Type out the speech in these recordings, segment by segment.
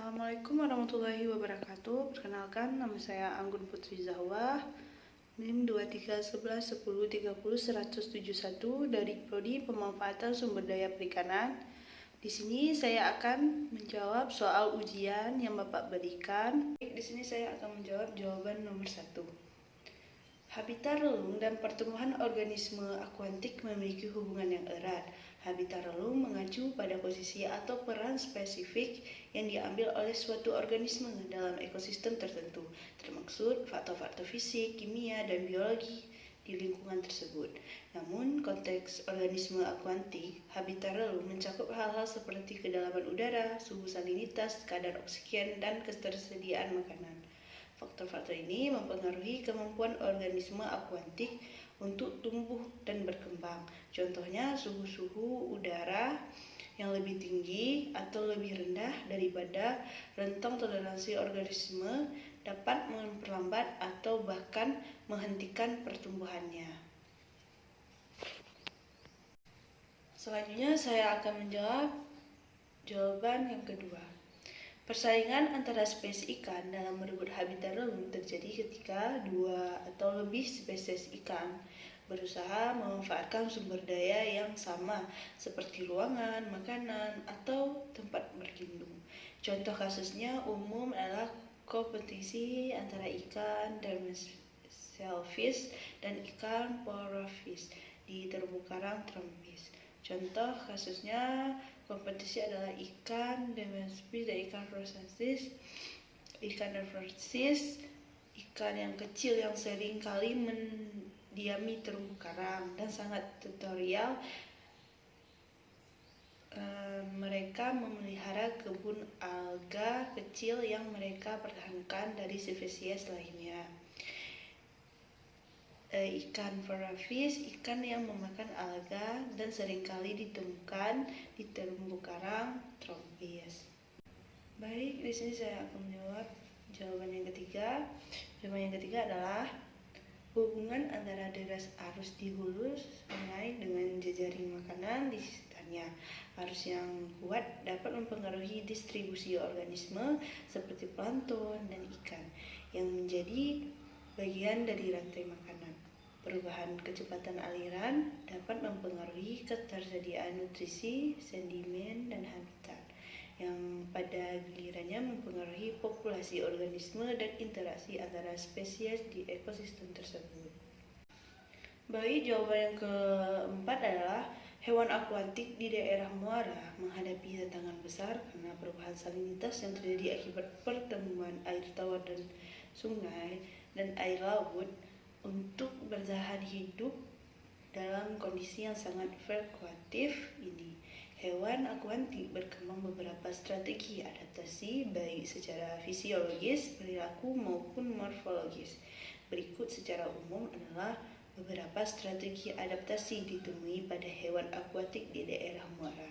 Assalamualaikum warahmatullahi wabarakatuh. Perkenalkan, nama saya Anggun Putri Zahwa, NIM 231110301171 dari Prodi Pemanfaatan Sumber Daya Perikanan. Di sini saya akan menjawab soal ujian yang Bapak berikan. Di sini saya akan menjawab jawaban nomor 1. Habitat relung dan pertumbuhan organisme akuatik memiliki hubungan yang erat. Habitat relung mengacu pada posisi atau peran spesifik yang diambil oleh suatu organisme dalam ekosistem tertentu, termaksud faktor-faktor fisik, kimia, dan biologi di lingkungan tersebut. Namun, konteks organisme akuatik, habitat relung mencakup hal-hal seperti kedalaman udara, suhu salinitas, kadar oksigen, dan ketersediaan makanan. Faktor-faktor ini mempengaruhi kemampuan organisme akuatik untuk tumbuh dan berkembang. Contohnya, suhu udara yang lebih tinggi atau lebih rendah daripada rentang toleransi organisme dapat memperlambat atau bahkan menghentikan pertumbuhannya. Selanjutnya saya akan menjawab jawaban yang kedua. Persaingan antara spesies ikan dalam merebut habitat relung terjadi ketika dua atau lebih spesies ikan berusaha memanfaatkan sumber daya yang sama seperti ruangan, makanan, atau tempat berlindung. Contoh kasusnya umum adalah kompetisi antara ikan shellfish dan ikan porpoise di terumbu karang Trompies. Contoh kasusnya kompetisi adalah ikan Demespis dan ikan Rosasis. Ikan Rosasis, ikan yang kecil yang sering kali mendiami terumbu karang dan sangat teritorial. Mereka memelihara kebun alga kecil yang mereka pertahankan dari spesies lainnya. Ikan parrotfish, ikan yang memakan alga dan seringkali ditemukan di terumbu karang Trompies. Baik, di sini saya akan menjawab jawaban yang ketiga. Jawaban yang ketiga adalah hubungan antara deras arus di hulu sungai dengan jejaring makanan di sekitarnya. Arus yang kuat dapat mempengaruhi distribusi organisme seperti plankton dan ikan yang menjadi bagian dari rantai makanan. Perubahan kecepatan aliran dapat mempengaruhi ketersediaan nutrisi, sedimen, dan habitat, yang pada gilirannya mempengaruhi populasi organisme dan interaksi antara spesies di ekosistem tersebut. Baik, jawaban yang keempat adalah hewan akuatik di daerah muara menghadapi tantangan besar karena perubahan salinitas yang terjadi akibat pertemuan air tawar dan sungai dan air laut. Untuk bertahan hidup dalam kondisi yang sangat fluktuatif ini, hewan akuatik berkembang beberapa strategi adaptasi baik secara fisiologis, perilaku maupun morfologis. Berikut secara umum adalah beberapa strategi adaptasi ditemui pada hewan akuatik di daerah muara.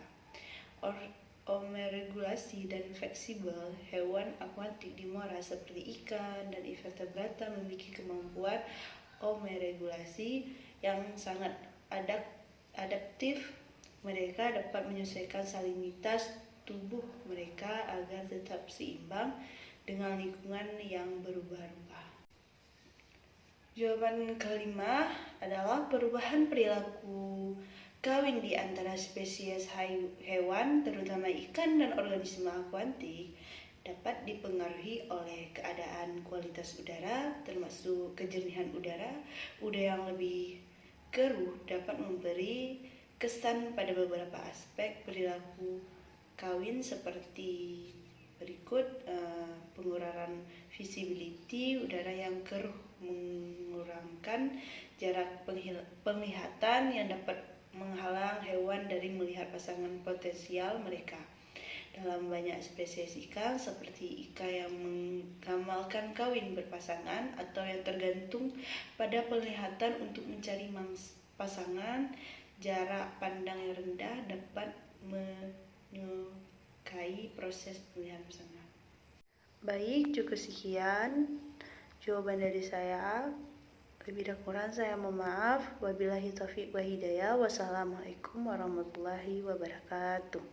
Omeregulasi dan fleksibel. Hewan akuatik di muara seperti ikan dan invertebrata memiliki kemampuan omeregulasi yang sangat adaptif. Mereka dapat menyesuaikan salinitas tubuh mereka agar tetap seimbang dengan lingkungan yang berubah-ubah. Jawaban kelima adalah perubahan perilaku kawin di antara spesies hewan, terutama ikan dan organisme akuatik, dapat dipengaruhi oleh keadaan kualitas udara, termasuk kejernihan udara. Udara yang lebih keruh dapat memberi kesan pada beberapa aspek perilaku kawin seperti berikut. Pengurangan visibility, udara yang keruh mengurangkan jarak penglihatan yang dapat menghalang hewan dari melihat pasangan potensial mereka. Dalam banyak spesies ikan, seperti ikan yang mengamalkan kawin berpasangan atau yang tergantung pada penglihatan untuk mencari pasangan, jarak pandang yang rendah dapat menyukai proses pemilihan pasangan. Baik, cukup sekian jawaban dari saya. Lebih dan kurang saya mohon maaf. Wabillahi taufiq wa hidayah. Wassalamualaikum warahmatullahi wabarakatuh.